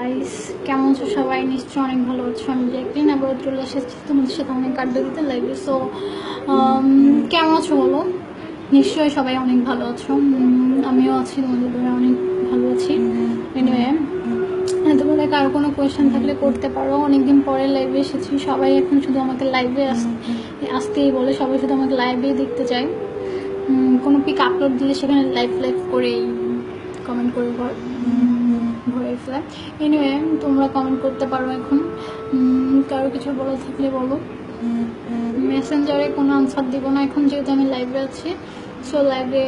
Guys, কেমন আছো সবাই? নিশ্চয়ই অনেক ভালো আছো। আমি জ্যাকলিন আবার চলে এসেছি তোমাদের সাথে অনেক আড্ডা দিতে লাগবে। সো কেমন আছো বলো? নিশ্চয়ই সবাই অনেক ভালো আছো। আমিও আছি, তোমাদের ধরে অনেক ভালো আছি। এনিওয়ে, তোমাদের কারো কোনো কোয়েশ্চেন থাকলে করতে পারো। অনেকদিন পরে লাইভে এসেছি, সবাই এখন শুধু আমাকে লাইভে আসতেই বলে, সবাই শুধু আমাকে লাইভেই দেখতে চায়। কোনো পিক আপলোড দিলে সেখানে লাইভ করেই কমেন্ট করে ভরে ফেলে। এনিওয়ে, তোমরা কমেন্ট করতে পারো এখন। কারো কিছু বলা থাকলে বলো। মেসেঞ্জারে কোনো আনসার দিব না এখন, যেহেতু আমি লাইভে আছি। সো লাইভে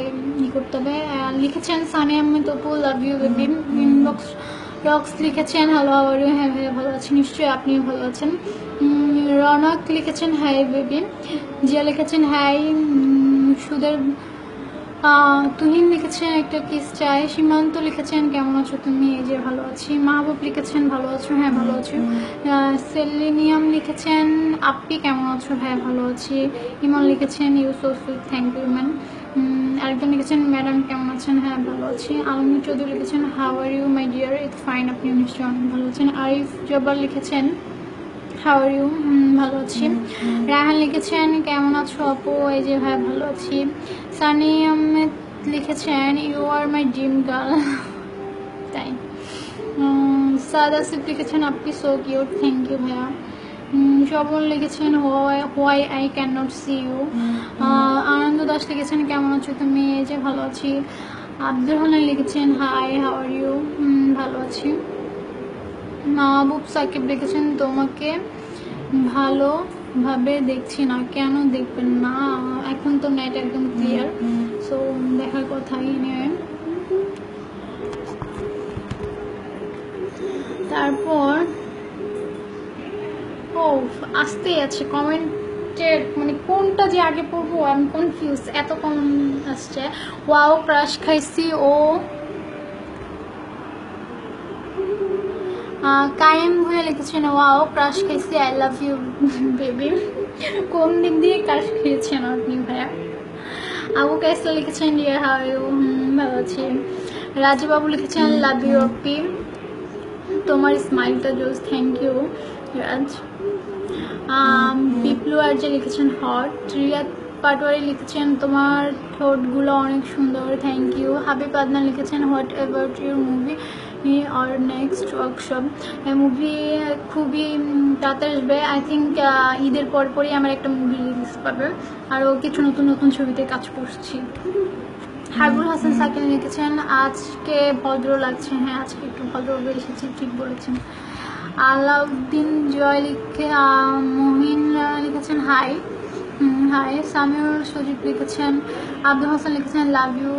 করতে হবে। লিখেছেন Sunny Ahmed Apu, love you baby. Inbox rocks লিখেছেন হ্যালো হাউ আর ইউ। হ্যাঁ ভাইয়া ভালো আছি, নিশ্চয়ই আপনিও ভালো আছেন। রনক লিখেছেন হাই বেবি। জিয়া লিখেছেন হাই। সুদের তুহিন লিখেছেন একটা কিস চাই। সীমান্ত লিখেছেন কেমন আছো তুমি? এই যে ভালো আছি। মাহবুব লিখেছেন ভালো আছো? হ্যাঁ ভালো আছি। সেলিনিয়াম লিখেছেন আপনি কেমন আছো? হ্যাঁ ভালো আছি। ইমন লিখেছেন you so sweet, thank you ma'am. আরেকজন লিখেছেন ম্যাডাম কেমন আছেন? হ্যাঁ ভালো আছি। আলমী চৌধুরী লিখেছেন how are you my dear. It's fine, আপনিও নিশ্চয়ই অনেক ভালো আছেন। আরিফ জব্বার লিখেছেন হাউ আর ইউ, ভালো আছি। রায়হান লিখেছেন কেমন আছো আপু? এই যে ভাই ভালো আছি। সানি আহমেদ লিখেছেন you are my dream girl, তাই। সাদ আসিফ লিখেছেন আপনি সো কিউট, থ্যাংক ইউ ভাইয়া। শ্রবণ লিখেছেন why I can not see you. Ananda Das লিখেছেন কেমন আছো তুমি? এই যে ভালো আছি। আব্দুল হান্নান লিখেছেন হাই হাউ আর ইউ, ভালো আছি। মাহবুব সাকিব লিখেছেন তোমাকে ভালোভাবে দেখছি না। কেন দেখবেন না? এখন তো নেট একদম ক্লিয়ার, সো দেখার কথাই নিয়ে। তারপর আসতেই আছে কমেন্টের, মানে কোনটা যে আগে পড়বো আমি কনফিউজ, এত কমেন্ট আসছে। ওয়াও ক্রাশ খাইছি ও কায়েম হয়ে লিখেছেন ওয়াও ক্রাশ খাইছি, আই লাভ ইউ বেবি। কোন দিক দিয়ে ক্রাশ খেয়েছেন আপনি ভাইয়া? আবু কাইসা লিখেছেন ডিয়ার হাউ ইউ, ভালো আছি। রাজু বাবু লিখেছেন লাভ ইউ আপি, তোমার স্মাইলটা জোস, থ্যাংক ইউ রাজ। বিপ্লু আর যে লিখেছেন হট। রিয়াদ পাটোয়ারি লিখেছেন তোমার ঠোঁটগুলো অনেক সুন্দর, থ্যাংক ইউ। হাবিব আদনান লিখেছেন হোয়াট অ্যাবাউট ইউর মুভি আর নেক্সট ওয়ার্কশপ। মুভি খুবই তাড়াতাড়ি আসবে, আই থিঙ্ক ঈদের পরপরই আমার একটা মুভি রিলিজ পাবে। আরও কিছু নতুন নতুন ছবিতে কাজ করছি। হারবুল হাসান সাকিন লিখেছেন আজকে ভদ্র লাগছে। হ্যাঁ আজকে একটু ভদ্রভাবে এসেছি, ঠিক বলেছেন। আলাউদ্দিন জয় মহিন লিখেছেন হাই হাই। সামিউল সজিব লিখেছেন, আব্দুল হাসান লিখেছেন লাভ ইউ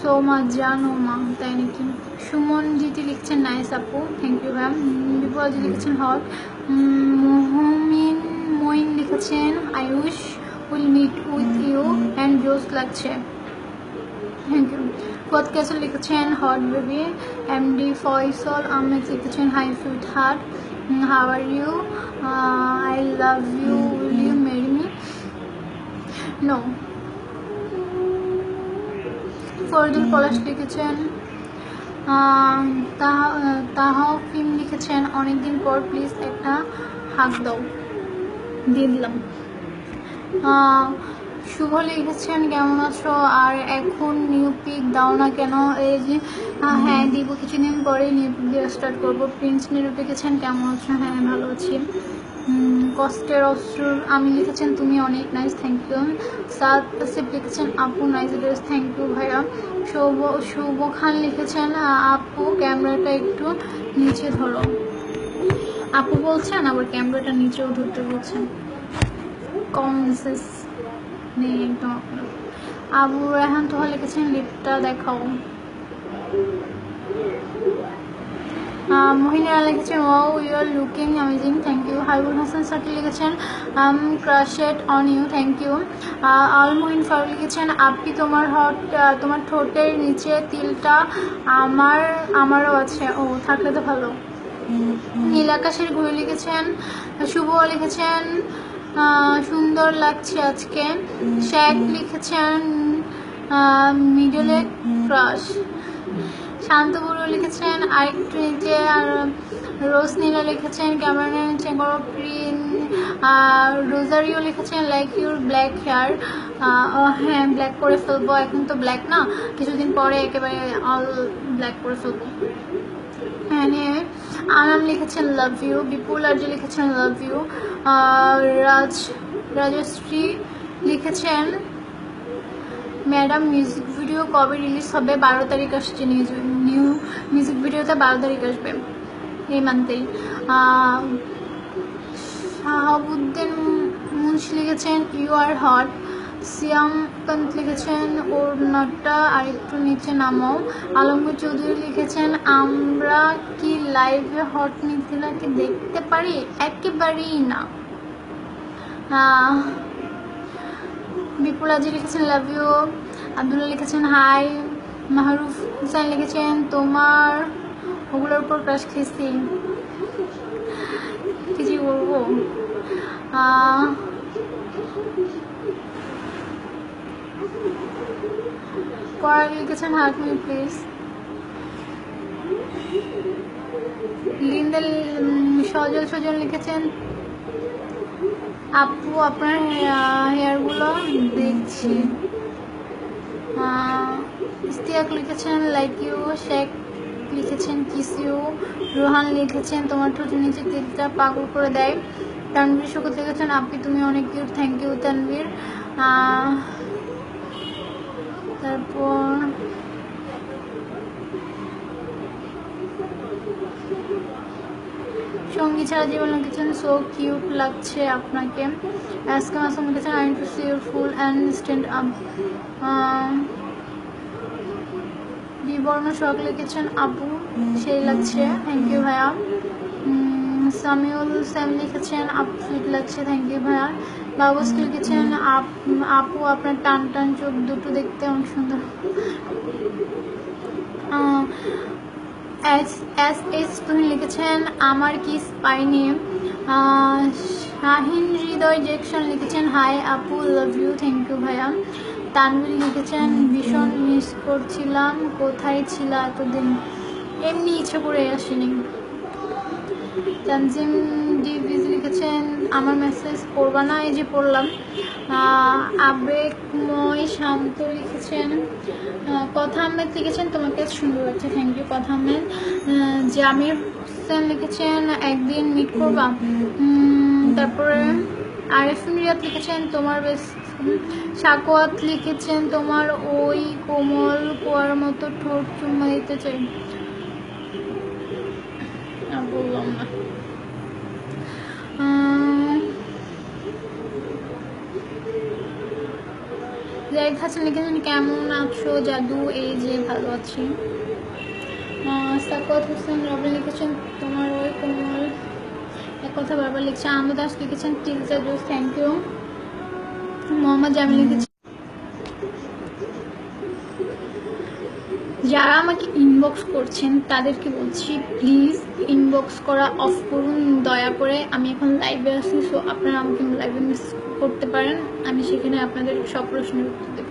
সো মাচ জানো মা, তাই নাকি? সুমন জিটি লিখছেন নাইস আপু, থ্যাংক ইউ ম্যাম। বিপজি লিখেছেন হট। মইন লিখেছেন I wish will meet with you and জোস লাগছে, থ্যাংক ইউ। ফুয়াদ ক্যাসেল লিখেছেন hot baby. MD Faisal Ahmed লিখেছেন hi sweetheart, how are you, I love you, will you marry me? No. Fardul Palash লিখেছেন তাহফিম লিখেছেন অনেকদিন পর প্লিজ একটা হাক দাও, দিয়ে দিলাম। শুভ লিখেছেন কেমন আছো আর এখন নিউ পিক দাও না কেন? এই যে হ্যাঁ দিব, কিছুদিন পরে নিউ পিক দিয়ে স্টার্ট করবো। প্রিন্স নিরু লিখেছেন কেমন আছো? হ্যাঁ ভালো আছি। কষ্টের অশ্রুর আমি লিখেছেন তুমি অনেক নাইস, থ্যাংক ইউ। সাদ আসিফ লিখেছেন আপু নাইস ড্রেস, থ্যাংক ইউ ভাইয়া। শুভ খান লিখেছেন আপু ক্যামেরাটা একটু নিচে ধরো। আপু বলছেন আবার ক্যামেরাটা নিচেও ধরতে বলছেন, কম মেসেজ নেই একদম আপনার। আবু রেহান তোহা লিখেছেন লিপটা দেখাও। মহিনারা লিখেছেন wow you are looking amazing, thank you. Habibul Hasan Saki লিখেছেন crushed on you, thank you. Al Mohin Faruk লিখেছেন আপনি তোমার ঠোঁটের নিচে তিলটা আমারও আছে, ও থাকলে তো ভালো। নীল আকাশের ঘুরে লিখেছেন শুভ লিখেছেন সুন্দর লাগছে আজকে। শেখ লিখেছেন মিডলে ক্রাশ। শান্তগুরু লিখেছেন, আরেকটু নিচে আর রোজ নীলা লিখেছেন, ক্যামেরাম্যান চেঙ্গরপ্রিন, রোজারিও লিখেছেন লাইক ইউর ব্ল্যাক হেয়ার। হ্যাঁ, ব্ল্যাক করে ফেলবো, এখন তো ব্ল্যাক না, কিছুদিন পরে একেবারে অল ব্ল্যাক করে ফেলবো। হ্যাঁ, নিয়ে আনাম লিখেছেন লাভ ইউ, বিপুল আর্য লিখেছেন লাভ ইউ, রাজশ্রী লিখেছেন ম্যাডাম মিউজিক ভিডিও কবে রিলিজ হবে? 12 তারিখ আসছে, নিউ মিউজিক ভিডিওতে 12 তারিখ আসবে এই মান্থেই। শাহাবুদ্দিন মুন্সি লিখেছেন ইউ আর হট। সিয়াম পান্ত লিখেছেন ওড়নাটা আরেকটু নিচে নামাও। আলমগীর চৌধুরী লিখেছেন আমরা কি লাইভে হট মিথিলাকে দেখতে পারি? একেবারেই না। বিপুল আজি লিখেছেন লাভ ইউ। আব্দুল্লাহ লিখেছেন হাই। মাহরুফ হুসাইন লিখেছেন তোমার ওগুলোর উপর ক্রাশ খেয়েছি, কিছু বলবো। পরে লিখেছেন হার্ট মি প্লিজ। লিন্দাল সজল লিখেছেন আপু আপনার হেয়ারগুলো দেখছি। ইস্তিয়াক লিখেছেন লাইক ইউ। শেখ লিখেছেন কিস ইউ। রোহান লিখেছেন তোমার ঠোঁটের নিচে তিলটা পাগল করে দেয়। তানভীর শকুত লিখেছেন আপনি তুমি অনেক কিউট, থ্যাংক ইউ তানভীর। তারপর সঙ্গী ছাড়া জীবন লিখেছেন সো কিউট লাগছে আপনাকে। আজকে মাসুম লিখেছেন I too see your full and stand up. বিবর্ণ শখ লিখেছেন আপু সেই লাগছে, থ্যাংক ইউ ভাইয়া। সামিউল স্যাম লিখেছেন আপু সুইট লাগছে, থ্যাংক ইউ ভাইয়া। বাবুস লিখেছেন আপু আপনার টান টান চোখ দুটো দেখতে অনেক সুন্দর। এস তুমি লিখেছেন আমার কিস পাইনি। শাহিন হৃদয় জেকশন লিখেছেন হাই আপু লাভ ইউ, থ্যাংক ইউ ভাইয়া। তানভীর লিখেছেন ভীষণ মিস করছিলাম, কোথায় ছিল এতদিন? এমনি ইচ্ছে করে আসেনি। তানজিম ডিভিজ লিখেছেন আমার মেসেজ পড়বা না, এই যে পড়লাম। আবেগময় শান্ত লিখেছেন কথা আহমেদ লিখেছেন তোমাকে সুন্দর লাগছে, থ্যাংক ইউ কথা আহমেদ। জামির হোসেন লিখেছেন একদিন মিট করবা। তারপরে আরিফুন রিয়াদ লিখেছেন তোমার বেশ। সাকোয়াত লিখেছেন তোমার ওই কোমল কুয়ার মতো ঠোঁট চুম্মা দিতে চাই। বললাম না। জাহিদ হাসান লিখেছেন কেমন আছো জাদু? এই যে ভালো আছি। সাকোয়াত হোসেন রবিন লিখেছেন তোমার ওই কোমল, এক কথা বারবার লিখছে। আহমদ দাস লিখেছেন টিলজা জোস, থ্যাংক ইউ। মোহাম্মদ জামিল লিখেছেন যারা আমাকে ইনবক্স করছেন তাদেরকে বলছি প্লিজ ইনবক্স করা অফ করুন দয়া করে। আমি এখন লাইভে আছি, সো আপনারা আমাকে লাইভে মিস করতে পারেন, আমি সেখানে আপনাদের সব প্রশ্নের উত্তর দেব।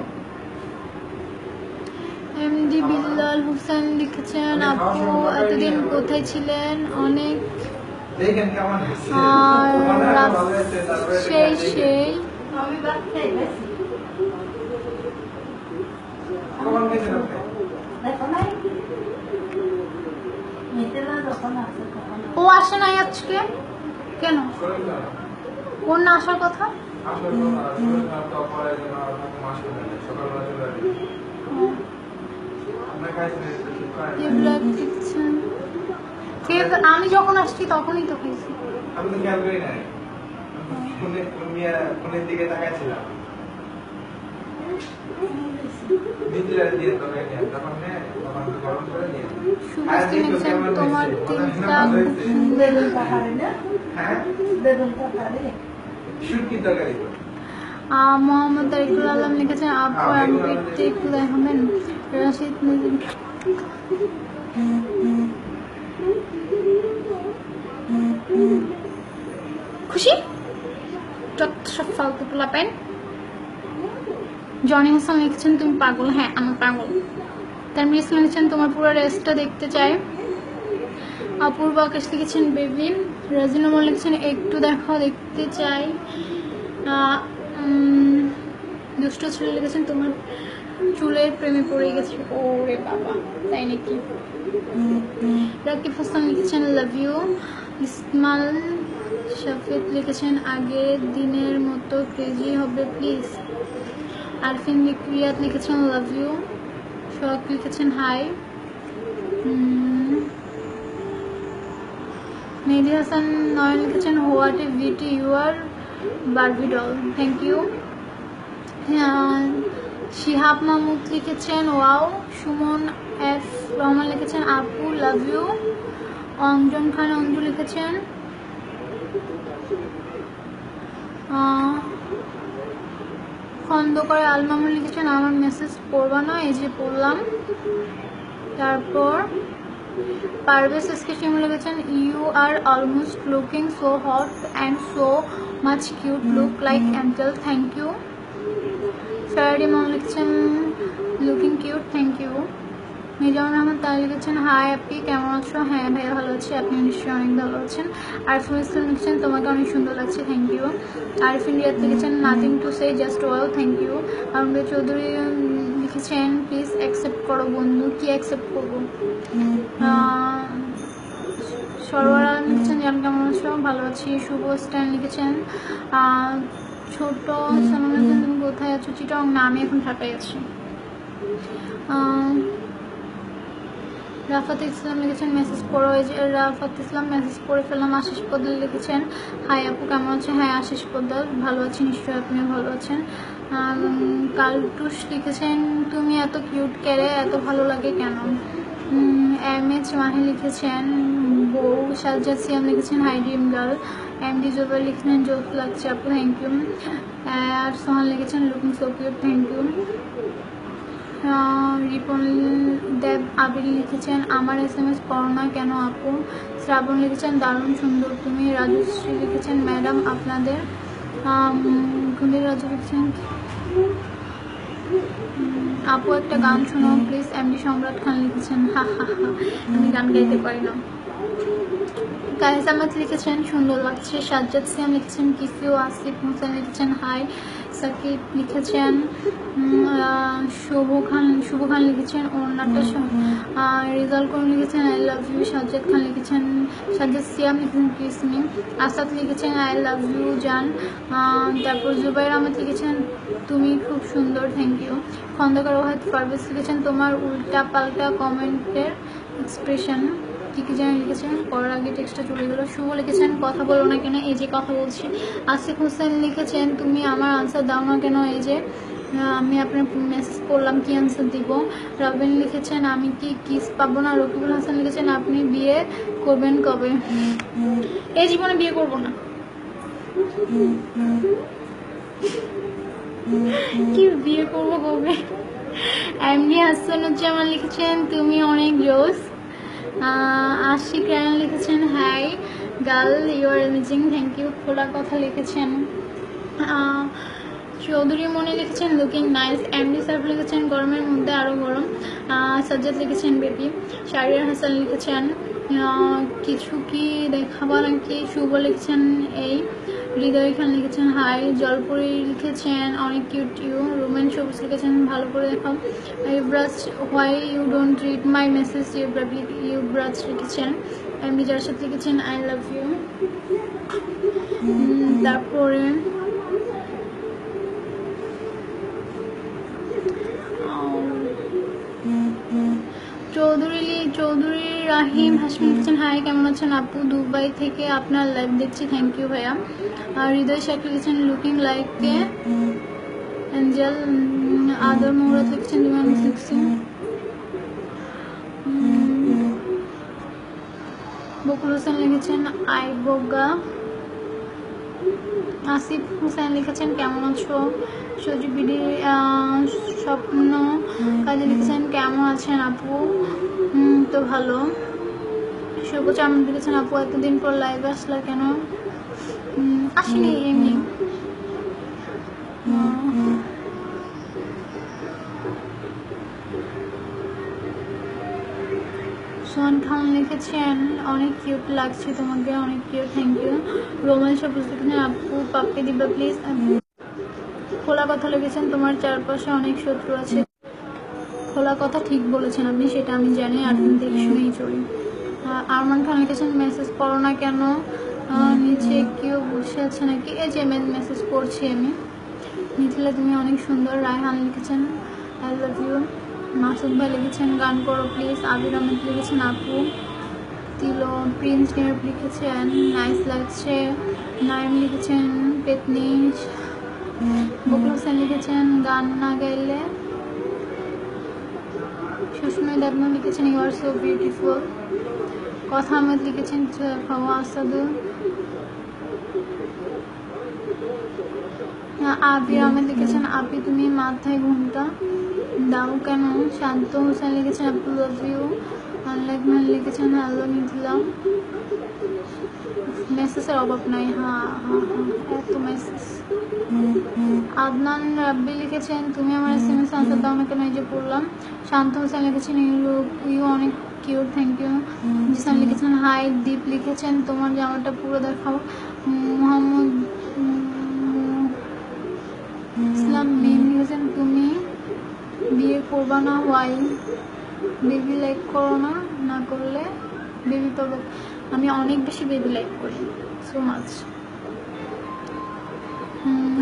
এমডি বিল্লাল হোসেন লিখেছেন আপু এতদিন কোথায় ছিলেন? অনেক সেই সেই ও আসে নাই আজকে কেন? ওর না আসার কথা। আমি যখন আসছি তখনই তো খাইছি। তোমার মোহাম্মদ তারিকুল আলম লিখেছেন আপু এমপিটিকুল আহমেদ। রাশিদ খুশি সব ফালতু পোলা পেন। জনি হাসান লিখেছেন তুমি পাগল। হ্যাঁ আমি পাগল। তানভীর ইসলাম লিখেছেন তোমার পুরো রেস্টটা দেখতে চাই। অপূর্ব আকাশ লিখেছেন বেবি। রাজিনুমল লিখেছেন একটু দেখো দেখতে চাই। দুষ্ট ছেলে লিখেছেন তোমার চুলের প্রেমে পড়ে গেছে। ওরে বাবা, তাই নাকি? রাকিব হাসান লিখেছেন লাভ ইউ। ইসমাল শাফিদ লিখেছেন আগের দিনের মতো ক্রেজি হবে প্লিজ। আরফিন রিয়াদ লিখেছেন লাভ ইউ। শখ লিখেছেন হাই। মেহেদি হাসান নয়ন লিখেছেন what a beauty you are Barbie doll, thank you. Shihab Mahmud লিখেছেন ওয়াও। সুমন এফ রহমান লিখেছেন আপু লাভ ইউ। অঞ্জন খান অঞ্জু লিখেছেন খন্দকার আলমামুল লিখেছেন আমার মেসেজ পড়বা না, এই যে পড়লাম। তারপর পারভেজ এসকে শিমুল লিখেছেন you are almost looking so hot and so much cute, look like angel, thank you. Ferrari mom লিখেছেন looking cute, thank you. Mizanur Rahman তাই লিখেছেন হাই আপনি কেমন আছো? হ্যাঁ ভাইয়া ভালো আছি, আপনি নিশ্চয়ই অনেক ভালো আছেন। আরিফুল ইসলাম লিখেছেন তোমাকে অনেক সুন্দর লাগছে, থ্যাংক ইউ। আরিফিন রিয়াদ লিখেছেন nothing to say just well, thank you. Arundev Chowdhury লিখেছেন প্লিজ অ্যাকসেপ্ট করো বন্ধু। কি অ্যাকসেপ্ট করবো? সরোয়ার আলম লিখেছেন জান কেমন আছো? ভালো আছি। শুভ স্ট্যান লিখেছেন ছোট সালাম লিখেছেন তুমি কোথায় আছো? চিটং না, আমি এখন ঢাকায় আছি। রাফাত ইসলাম লিখেছেন মেসেজ পড়ো, এই যে রাফাত ইসলাম মেসেজ পড়ে ফেললাম। আশিস পোদ্দার লিখেছেন হাই আপু কেমন আছে? হ্যাঁ আশিস পোদ্দার ভালো আছি, নিশ্চয়ই আপনিও ভালো আছেন। কালটুস লিখেছেন তুমি এত কিউট কেড়ে, এত ভালো লাগে কেন? এম এইচ মাহি লিখেছেন বউ। সাজ্জাদ সিয়াম লিখেছেন hi dream girl. MD Zobair লিখেছেন জোক লাগছে আপু, থ্যাংক ইউ। আর সোহান লিখেছেন looking so cute, thank you. Ripon Deb Abir লিখেছেন আমার SMS পড়ো না কেন আপু? শ্রাবণ লিখেছেন দারুণ সুন্দর তুমি। রাজশ্রী লিখেছেন ম্যাডাম আপনাদের। গুলি রাজু লিখেছেন আপু একটা গান শোনাও প্লিজ। এমডি সম্রাট খান লিখেছেন হা হা হা, আমি গান গাইতে পারি না। কায়েস আহমেদ লিখেছেন সুন্দর লাগছে। সাজ্জাদ সিয়াম লিখেছেন কিসিও। আসিফ হোসেন লিখেছেন হাই। সাকিব লিখেছেন শুভ খান লিখেছেন ওনাটা। রেজাল্ট করুন লিখেছেন আই লাভ ইউ। সাজ্জাদ খান লিখেছেন সাজ্জাদ সিয়াম লিখেছেন কিসমি। আসাদ লিখেছেন আই লাভ ইউ জান। তারপর জুবাইর আহমেদ লিখেছেন তুমি খুব সুন্দর, থ্যাংক ইউ। খন্দকার ওয়াহিদ পারভেজ লিখেছেন তোমার উল্টা পাল্টা কমেন্টের এক্সপ্রেশন কি কি যেন লিখেছেন, পড়ার আগে টেক্সটটা চলে গেল। শুভ লিখেছেন কথা বলো না কেন, এই যে কথা বলছি। আসিফ হোসেন লিখেছেন তুমি আমার আনসার দাও না কেন, এই যে আমি আপনার মেসেজ করলাম কি আনসার দিব। রবিন লিখেছেন আমি কি কিস পাবো না। রকিবুল হাসান লিখেছেন আপনি বিয়ে করবেন কবে? এই জীবনে বিয়ে করবো না। কি বিয়ে করবো কবে? এমডি হাসানুজ্জামান লিখেছেন তুমি অনেক জোস। আশিক রায়ন লিখেছেন hi girl you are amazing, thank you. খোলা কথা লিখেছেন। চৌধুরী মনে লিখেছেন লুকিং নাইস। এমডি সাহেব লিখেছেন গরমের মধ্যে আরও গরম। সাজ্জাদ লিখেছেন বেবি। শাহরিয়ার হাসান লিখেছেন কিছু কি দেখাবা নাকি। শুভ লিখেছেন এই। হৃদয় খান লিখেছেন হাই। জলপুরি লিখেছেন অনেক কিউট ইউ। রোমেন সবুজ লিখেছেন ভালো করে দেখাও। Yubraj why you don't read my message Yubraj লিখেছেন। এমডি জারশাদ লিখেছেন আই লাভ ইউ। তারপরে চৌধুরী রাহিম হাসমি লিখেছেন হাই কেমন আছেন আপু? দুবাই থেকে আপনার লাইভ দেখছি, থ্যাংক ইউ ভাইয়া। আর হৃদয় শেখ লিখেছেন লুকিং লাইক এ অ্যাঞ্জেল। আদর মৌরাত লিখেছেন ডিমান্ড লিখছেন। বকুল হোসেন লিখেছেন আই বোগা। আসিফ হোসেন লিখেছেন কেমন আছো? সজীব বিডি স্বপ্ন কাজে লিখেছেন কেমন আছেন আপু? তো ভালো। শুভ চামড় লিখেছেন আপু এতদিন পর লাইভ আসলা কেন? আসেনি এমনি। রিজওয়ান খান লিখেছেন অনেক কিউট লাগছে তোমাকে, অনেক কিউট, থ্যাংক ইউ। রোমান সবুজ লিখেছেন আপু পাপ্পি দিবা প্লিজ। খোলা কথা লিখেছেন তোমার চারপাশে অনেক শত্রু আছে। খোলা কথা ঠিক বলেছেন আপনি, সেটা আমি জানি, আর দেখে শুনেই চলি। আরমান খান লিখেছেন মেসেজ করো না কেন, নিচে কেউ বসে আছে নাকি? এই যে মেসেজ করছি আমি। মিথিলা তুমি অনেক সুন্দর। রায়হান লিখেছেন আই লাভ ইউ। মাসুদ ভাই লিখেছেন গান করো প্লিজ। আবির আহমেদ লিখেছেন আপু। তিলো প্রিন্স নিউ লিখেছেন নাইস লাগছে। নাইম লিখেছেন পেতনি। বকুল হোসেন লিখেছেন গান না গাইলে। সুস্মিতা দেবনাথ লিখেছেন ইউ আর সো বিউটিফুল। কথা আহমেদ লিখেছেন ফাওয়া আসাদুল। আবির আহমেদ লিখেছেন আপি তুমি মাথায় ঘুমটা দাও কেন। শান্ত হোসেন লিখেছেন আপু লাভ ইউ। আনলাইকম্যান লিখেছেন হ্যালো মিথিলা। মেসেজের অভাব নাই। হ্যাঁ হ্যাঁ হ্যাঁ, এত মেসেজ। আদনান রাব্বি লিখেছেন তুমি আমার SMS আনসার দাও না কেন, এই যে পড়লাম। শান্ত হোসেন লিখেছেন ইউ অনেক কিউট, থ্যাংক ইউ। জিসান লিখেছেন হাই। দীপ লিখেছেন তোমার জামাটা পুরো দেখাও। মোহাম্মদ ইসলাম মিম লিখেছেন তুমি বিয়ে করবা না, ওয়াই? বেবি লাইক করো না, না করলে বেবি পাবো। আমি অনেক বেশি বেবি লাইক করি, সো মাচ।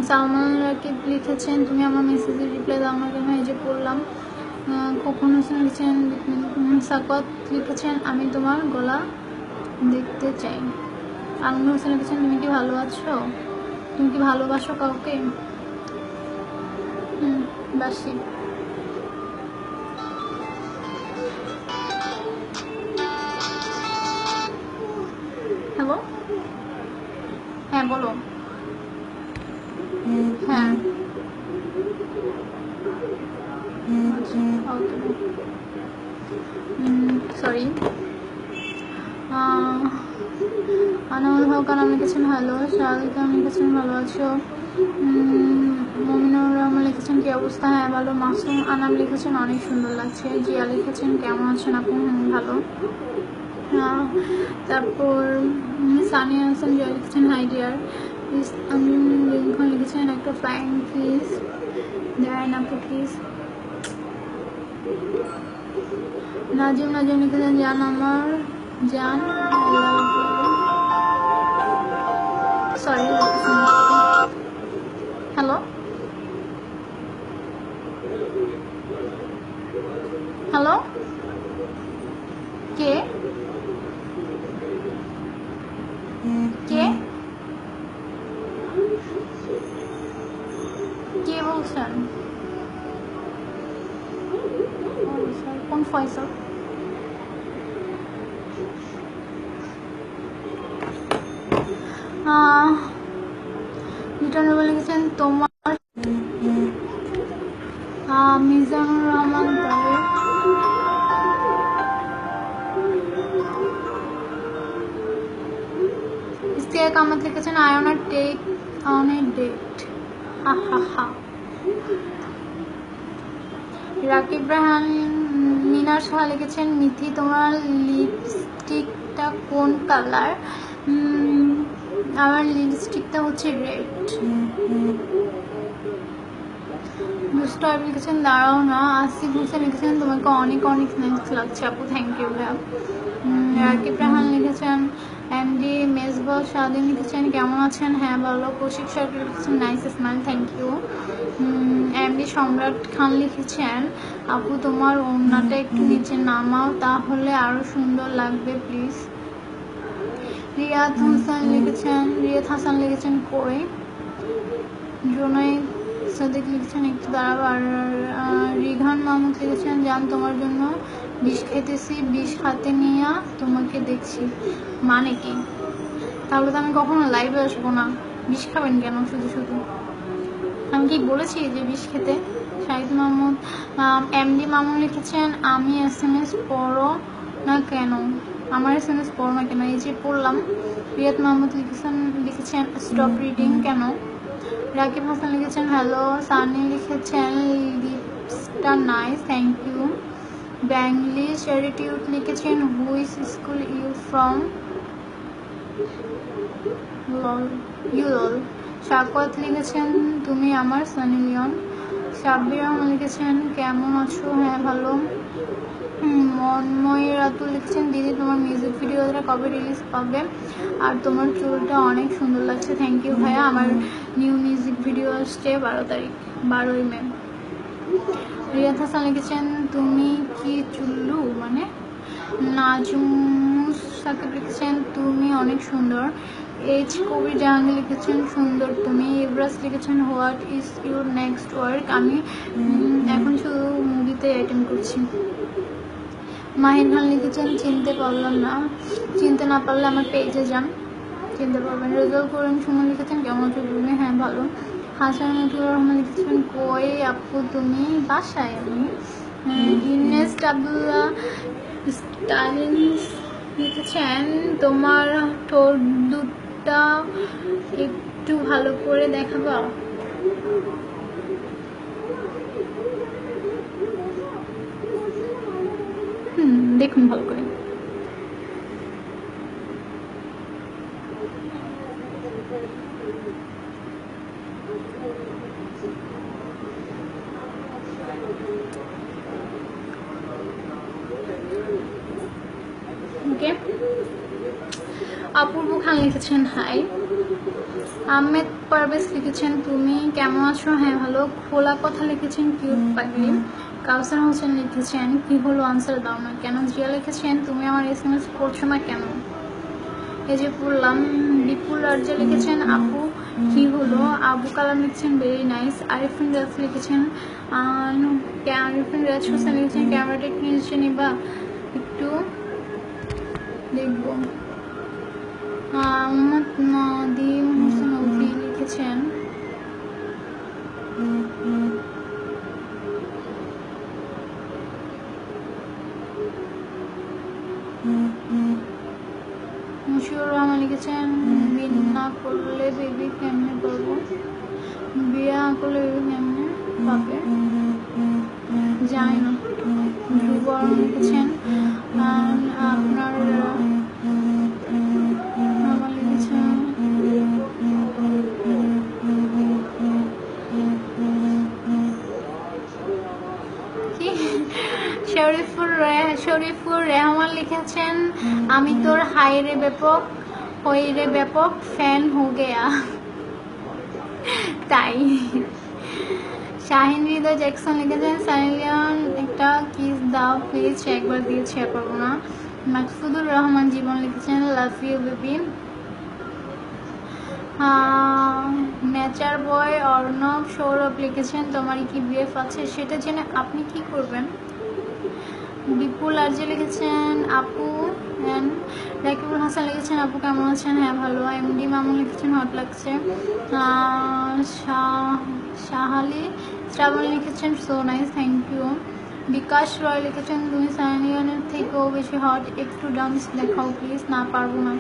সালমান রাকিব লিখেছেন তুমি আমার মেসেজের রিপ্লাই দাও না কেন, এই যে পড়লাম। খোকন হোসেন লিখেছেন সাকত লিখেছেন আমি তোমার গলা দেখতে চাই। আলমুর হোসেন লিখেছেন তুমি কি ভালো আছো, তুমি কি ভালোবাসো কাউকে? বাসি। হ্যালো, হ্যাঁ বলো। হ্যাঁ সরি। আনামুল হক আনাম লিখেছেন হ্যালো। শাহিদ আনাম লিখেছেন ভালো আছো। মমিনুর রহমান লিখেছেন কি অবস্থা, হ্যাঁ ভালো। মাসুম আনাম লিখেছেন অনেক সুন্দর লাগছে। জিয়া লিখেছেন কেমন আছেন আপু, ভালো। তারপর সানিয়া হাসান জিয়া লিখেছেন হাই ডিয়ার প্লিজ। আমি লিখন লিখেছেন একটা ফ্লাইং প্লিজ দেন আপু প্লিজ। নাজিম লিখেছেন জান আমার জান, সরি। হ্যালো হ্যালো, কে কে কে বলছেন? কোন ফয়সাল? লিটন লিখেছেন তোমার। মিজানুর রহমান তারেক। ইস্তিয়াক আহমদ লিখেছেন I wanna take on a date, হা হা হা। রাকিব রাহান মিনার সাহা লিখেছেন মিথি তোমার লিপস্টিকটা কোন কালার? আমার লিপস্টিকটা হচ্ছে রেড। মুস্তাফ লিখেছেন দাঁড়াও না। আসিফ হোসেন লিখেছেন তোমাকে অনেক অনেক নাইস লাগছে আপু, থ্যাংক ইউ ভাইয়া। রাকিব রাহান লিখেছেন এমডি মেজবাহ স্বাধীন লিখেছেন কেমন আছেন, হ্যাঁ ভালো। কৌশিক সরকার লিখেছেন nice smile, thank you. MD Samrat Khan লিখেছেন আপু তোমার ওড়নাটা একটু নিচে নামাও তাহলে আরো সুন্দর লাগবে প্লিজ। রিয়াদ হাসান লিখেছেন কই। জুনাইদ সাদিক লিখেছেন একটু দাঁড়াও। আর রিঘান মাহমুদ লিখেছেন জান তোমার জন্য বিষ খেতেছি, বিষ হাতে নিয়ে তোমাকে দেখছি। মানে কি? তাহলে তো আমি কখনো লাইভে আসবো না। বিষ খাবেন কেন শুধু শুধু? আমি কি বলেছি যে বিষ খেতে? শাহিদ মাহমুদ এমডি মামুন লিখেছেন আমি SMS পড়ো না কেন, আমার SMS পড়ো না কেন, এই যে পড়লাম। রিয়াদ মাহমুদ লিখেছেন স্টপ রিডিং কেন। রাকিব হাসান লিখেছেন হ্যালো। সানি লিখেছেন লিপসটা নাইস, থ্যাংক ইউ। ব্যাংলি চ্যারিটিউড লিখেছেন হুইচ স্কুল ইউ ফ্রম ইউল। শাকওয়াত লিখেছেন তুমি আমার সানি লিওন। সাব্বির রহমান লিখেছেন কেমন আছো, হ্যাঁ ভালো। মন্ময় রাতুল লিখেছেন দিদি তোমার মিউজিক ভিডিওটা কবে রিলিজ পাবে, আর তোমার চুলটা অনেক সুন্দর লাগছে। থ্যাংক ইউ ভাইয়া। আমার নিউ মিউজিক ভিডিও আসছে 12 মে। রিয়াদ হাসান লিখেছেন তুমি কি চুল্লু মানে। নাজমুস সাকিব লিখেছেন তুমি অনেক সুন্দর। এইচ কবির জাহাঙ্গীর লিখেছেন সুন্দর তুমি। ইব্রাস লিখেছেন what is your next work. আমি এখন শুধু মুভিতে অ্যাটেন্ড করছি। মাহির খান লিখেছেন চিনতে পারলাম না, চিনতে না পারলে আমার পেজে যান, চিনতে পারবেন। রেজাল করিম সুমন লিখেছেন কেমন আছো তুমি, হ্যাঁ ভালো। হাসান মতিউর রহমান লিখেছেন কই আপু তুমি, বাসায় আমি। ইনেস আব্দুল্লাহ স্টালিন লিখেছেন তোমার ঠোঁট দুটা একটু ভালো করে দেখাবা। দেখুন ভালো করে। ওকে, অপূর্ব খান লিখেছেন হাই। আহমেদ পারভেজ লিখেছেন তুমি কেমন আছো, হ্যাঁ ভালো। খোলা কথা লিখেছেন কিউট পাগলি। কাউসার হোসেন লিখেছেন কি হলো আনসার দাও না কেন। জিয়া লিখেছেন তুমি আমার SMS করছো না কেন। এই যে পড়লাম। বিপুল রাজ্জা লিখেছেন আপু কি হলো। আবু কালাম লিখেছেন ভেরি নাইস। আরিফিন রাজ লিখেছেন আরিফিন রাজ হোসেন লিখেছেন ক্যামেরাটা একটু নিচে নিবা একটু দেখবো। মোহাম্মদ নাদিম হোসেন অফি লিখেছেন মুশিউর রহমান লিখেছেন বিয়ে না করলে বেবি কেমনে করবো, বিয়ে না করলে বেবি কেমনে পাবে জানি না। ধ্রুব লিখেছেন আপনার লিখেছেন কি। শরীফুর রেহমান লিখেছেন আমি তোর হাই রে ব্যাপক হই রে ব্যাপক ফ্যান হো গেয়া। তাই। শাহিন হৃদয় জ্যাকসন লিখেছেন সানি লিওন একটা কিস দাও প্লিজ, একবার দিয়েছি আর পারবো না। মাকসুদুর রহমান জীবন লিখেছেন লাভ ইউ বেবি। নেচার বয় অর্ণব সৌরভ লিখেছেন তোমার কি বিএফ আছে সেটা জেনে আপনি কি করবেন। বিপুল আরজে লিখেছেন আপু। রাকিবুল হাসান লিখেছেন আপু কেমন আছেন, হ্যাঁ ভালো। এমডি মামুন লিখেছেন হট লাগছে। শাহালি শ্রাবণ লিখেছেন সো নাইস থ্যাংক ইউ। বিকাশ রয় লিখেছেন তুমি সানি লিওনের থেকেও বেশি হট, একটু ডান্স দেখাও প্লিজ। না পারবো না।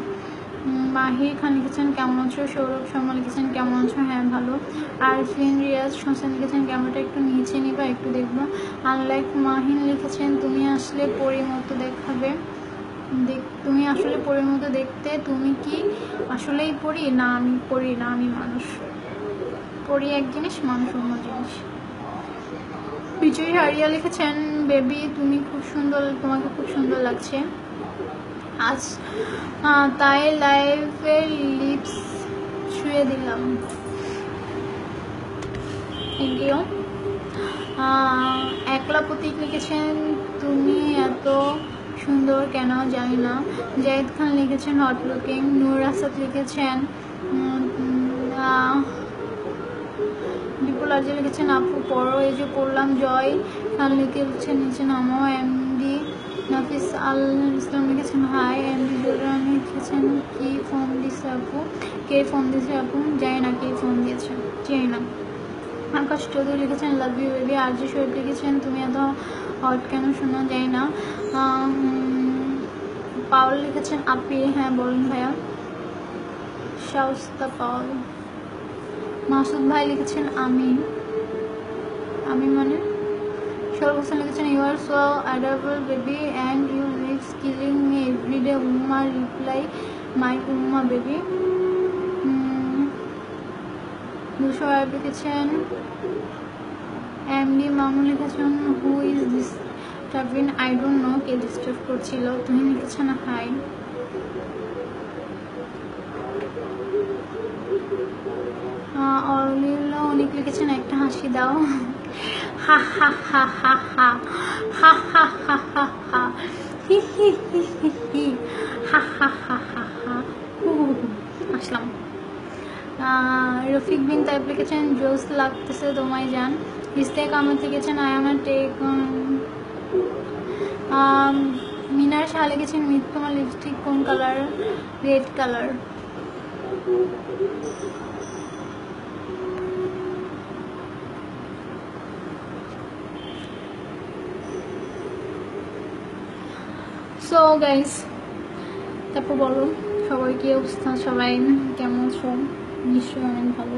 মাহির খান লিখেছেন কেমন আছো। সৌরভ শর্মা লিখেছেন কেমন আছো, হ্যাঁ ভালো। আরফিন রিয়াজ হোসেন লিখেছেন ক্যামেরাটা একটু নিচে নিবা একটু দেখবো। আনলাইক মাহিন লিখেছেন তুমি আসলে পরীর মতো দেখাবে, তুমি আসলে পরীর মতো দেখতে, তুমি কি আসলেই পড়ি না আমি পড়ি না আমি মানুষ। পড়ি এক জিনিস মানুষ অন্য জিনিস। বিজয়ী হারিয়া লিখেছেন বেবি তুমি খুব সুন্দর, তোমাকে খুব সুন্দর লাগছে আজ, তাই লাইভে লিপস ছুঁয়ে দিলাম। Thank you. একলা প্রতীক লিখেছেন তুমি এত সুন্দর কেন জানি না। জাহিদ খান লিখেছেন হট লুকিং। নূর আসাদ লিখেছেন বিপুল আর্য লিখেছেন আপু পড়ো, এই যে পড়লাম। জয় খান লিখেছেন নিচে নামো। এমডি নাফিস আল ইসলাম লিখেছেন হাই। এমডি জোরান লিখেছেন কি ফোন দিছে আপু, কে ফোন দিয়েছে আপু, জানি না কে ফোন দিয়েছে জানি না। আকাশ চৌধুরী লিখেছেন লাভ ইউ বেবি। আরজি শরীফ লিখেছেন তুমি এত হট কেন শোনা যায় না। পাউল লিখেছেন আপি, হ্যাঁ বলুন ভাইয়া। শাউস্তা পাউল। মাসুদ ভাই লিখেছেন আমি মানে Shol Hussain লিখেছেন you are so adorable baby and you lives killing me every day Umma reply my Umma baby দুশো আরব লিখেছেন এমডি মামুন লিখেছেন হু ইজ দিস টাবিন আই ডোন্ট নো কে ডিস্টার্ব করছিল তুমি লিখেছেন হাই অলিউল্লাহ অনেক লিখেছেন একটা হাসি দাও হা হা হা হা হা হা হা হা হা হা হি হি হি হি হি হা হা হা হা হা আসলাম রফিক বিন তাইব লিখেছেন জোস লাগতেছে তোমায় জান ইস্তেক আহমেদ লিখেছেন আই এম টেক মিনার শাহ লিখেছেন মিত তোমার লিপস্টিক কোন colour red colour so guys তারপর বলো সবাই কি অবস্থা সবাই কেমন আছো নিশ্চয়ই অনেক ভালো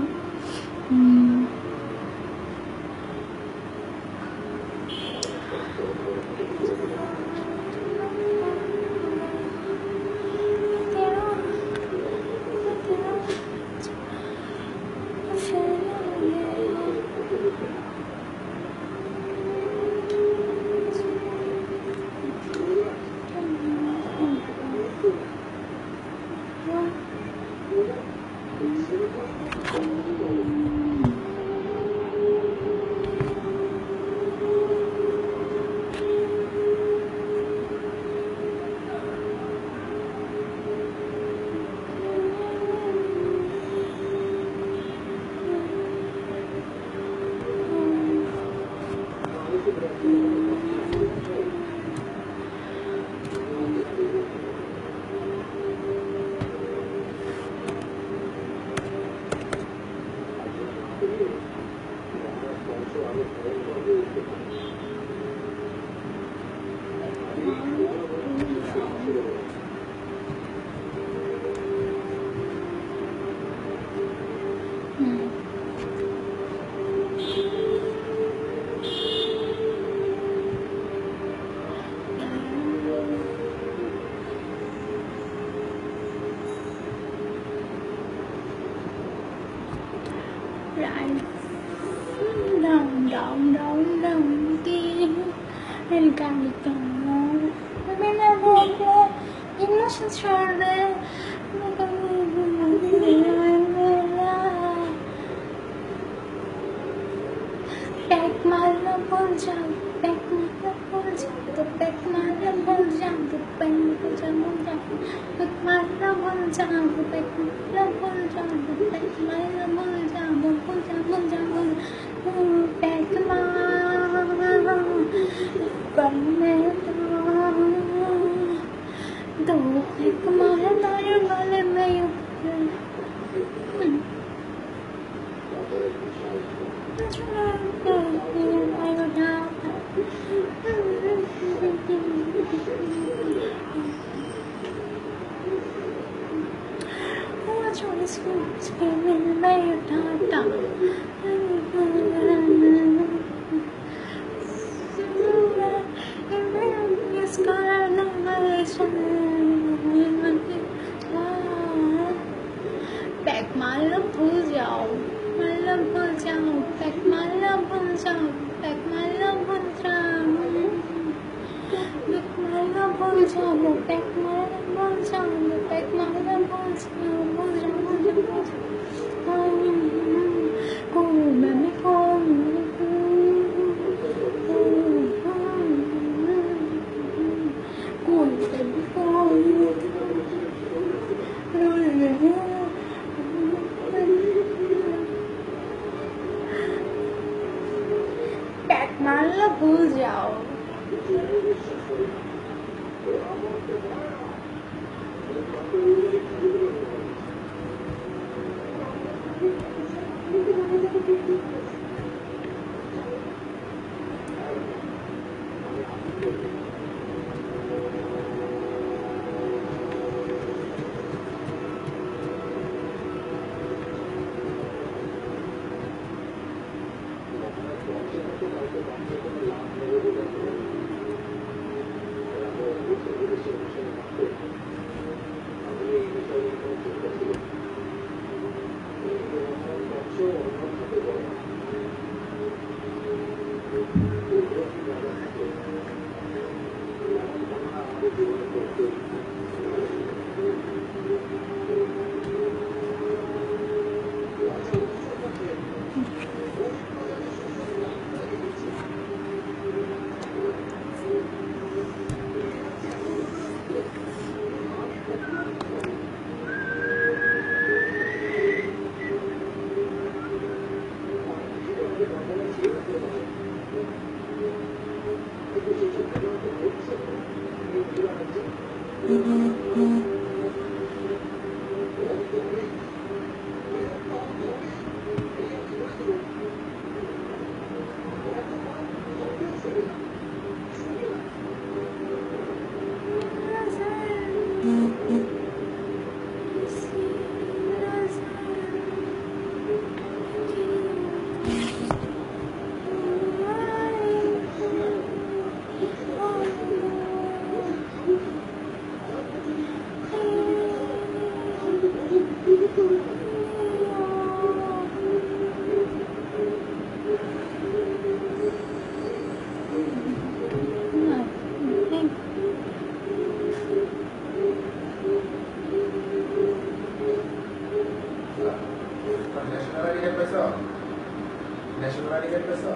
ন্যাশনাল আইডি কার্ড পেয়েছো?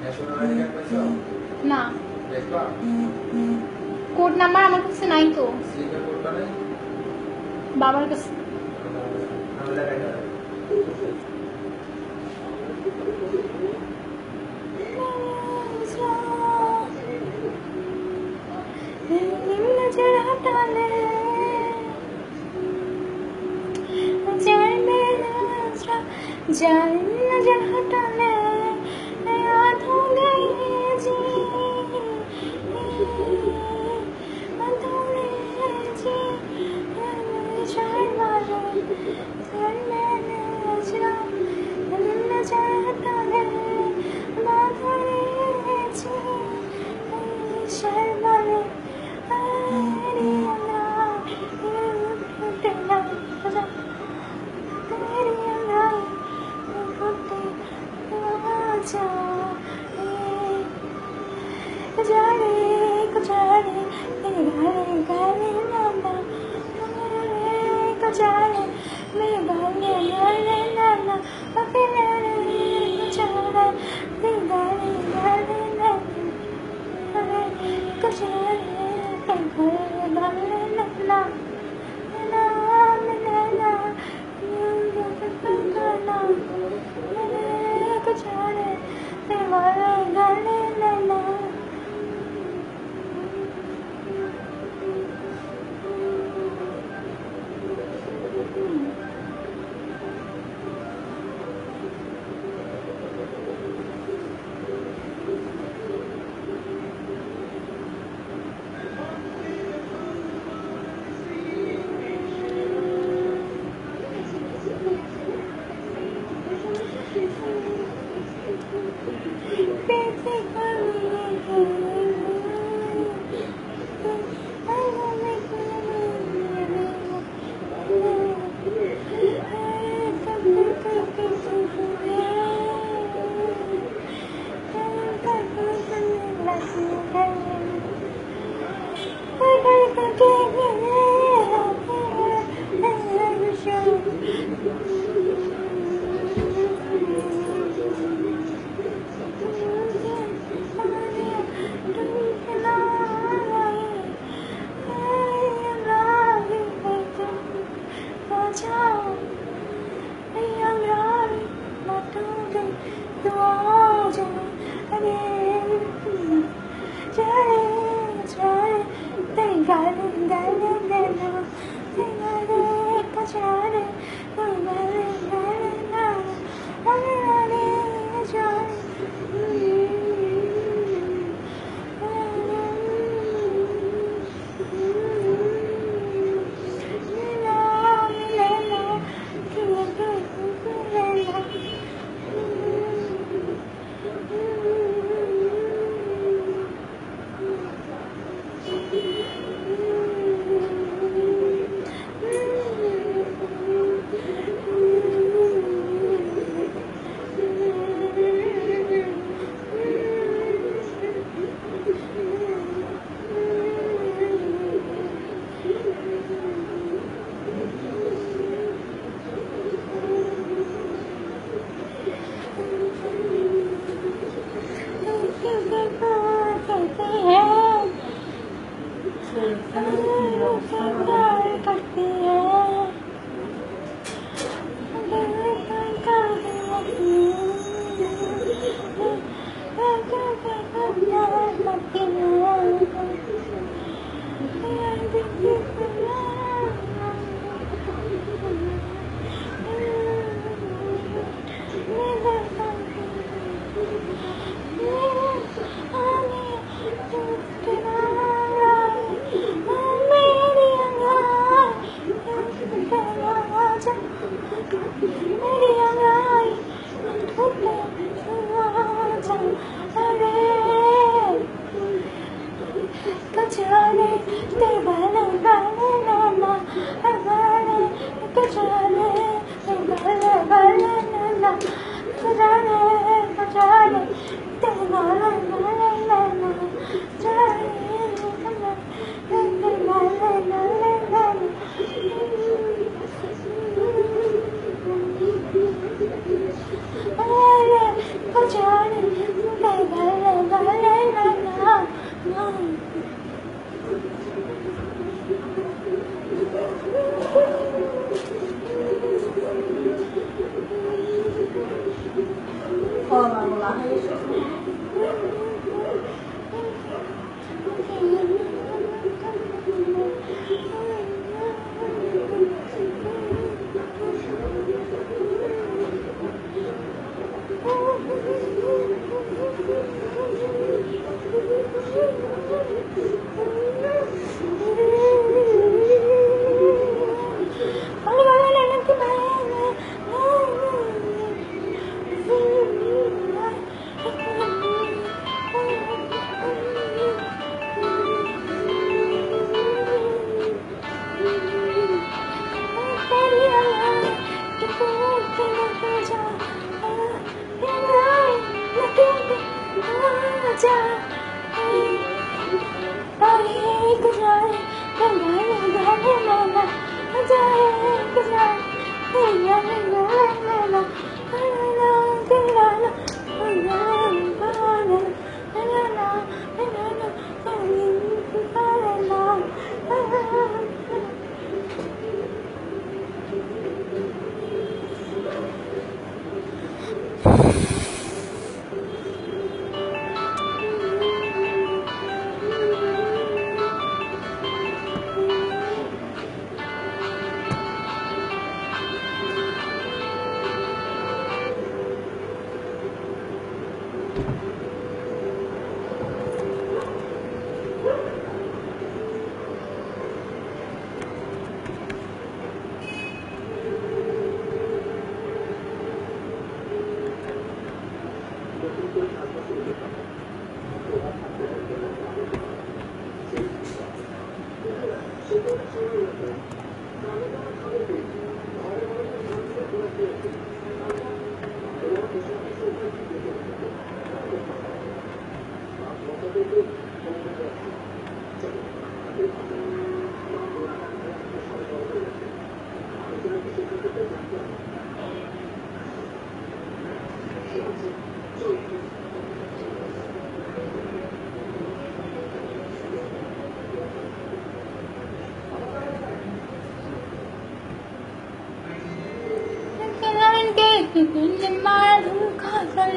ন্যাশনাল আইডি কার্ড পেয়েছো? না, দেখবা? কোড নাম্বার আমার কাছে নাই তো, স্লিপের কোডটা নেই? বাবার কাছে। আমি দেখাই না। नजर हटा ले यादों गए जी अधूरे जी शर्मा मैंने नजर हटा ले अधूरे जी शर्मा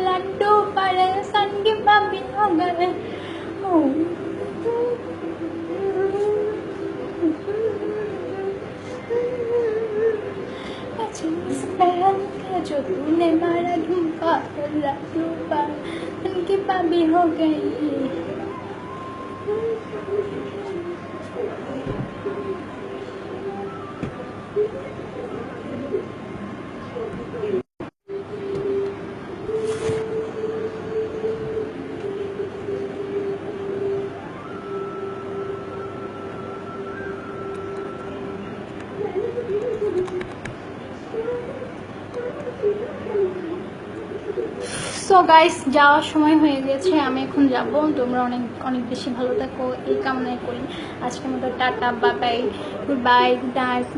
लड्डू पड़े सन की भाभी हो गए जो तूने मारा ढूंढा लड्डू पर सन की भाभी हो गई সো গাইস যাওয়ার সময় হয়ে গেছে আমি এখন যাব তোমরা অনেক অনেক বেশি ভালো থাকো এই কামনাই করি আজকের মতো tata bye bye good bye good night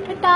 tata